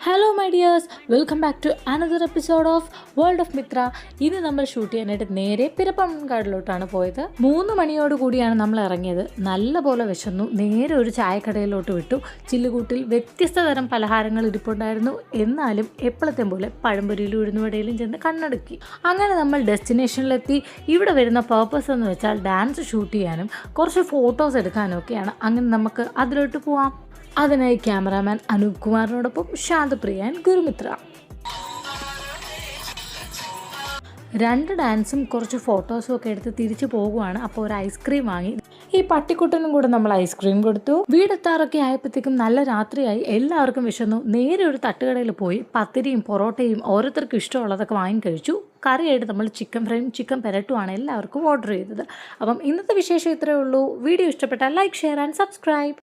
Hello my dears, welcome back to another episode of world of Mitra. ഇത് നമ്മൾ shoot ചെയ്യാനായിട്ട് നേരെ പിരപ്പൻകാടിലോട്ടാണ് പോയത്. 3 മണിയോട് കൂടിയാണ് നമ്മൾ ഇറങ്ങിയത്. നല്ലപോലെ വിശന്നു. നേരെ ഒരു ചായക്കടയിലോട്ട് വിട്ടു. ചില്ലുകൂട്ടിൽ വ്യത്യസ്ത തരം പലഹാരങ്ങൾ ഇരിപ്പുണ്ടായിരുന്നു. എന്നാലും എപ്പോഴത്തെ പോലെ പഴംപൊരിയിലും ഉഴുന്നുവടയിലും ചെന്ന് കണ്ണടക്കി. അങ്ങനെ നമ്മൾ ഡെസ്റ്റിനേഷനിലെത്തി. ഇവിടെ വരുന്ന പർപ്പസ് എന്ന് വെച്ചാൽ ഡാൻസ് ഷൂട്ട് ചെയ്യാനും കുറച്ച് ഫോട്ടോസ് എടുക്കാനും ഒക്കെയാണ്. അങ്ങനെ നമുക്ക് അതിലോട്ട് പോവാം. അതിനായി ക്യാമറാമാൻ അനൂപ് കുമാറിനോടൊപ്പം ശാന്തപ്രിയ ഗുരുമിത്ര. 2 ഡാൻസും കുറച്ച് ഫോട്ടോസും ഒക്കെ എടുത്ത് തിരിച്ചു പോകുവാണ്. അപ്പോൾ ഒരു ഐസ്ക്രീം വാങ്ങി ഈ പട്ടിക്കുട്ടനും കൂടെ നമ്മൾ ഐസ്ക്രീം കൊടുത്തു. വീടെത്താറൊക്കെ ആയപ്പോഴത്തേക്കും നല്ല രാത്രിയായി. എല്ലാവർക്കും വിശന്നു. നേരെ ഒരു തട്ടുകടയിൽ പോയി പത്തിരിയും പൊറോട്ടയും ഓരോരുത്തർക്കും ഇഷ്ടമുള്ളതൊക്കെ വാങ്ങി കഴിച്ചു. കറിയായിട്ട് നമ്മൾ ചിക്കൻ ഫ്രൈയും ചിക്കൻ പെരട്ടുമാണ് എല്ലാവർക്കും ഓർഡർ ചെയ്തത്. അപ്പം ഇന്നത്തെ വിശേഷം ഇത്രയേ ഉള്ളൂ. വീഡിയോ ഇഷ്ടപ്പെട്ടാൽ ലൈക്ക്, ഷെയർ ആൻഡ് സബ്സ്ക്രൈബ്.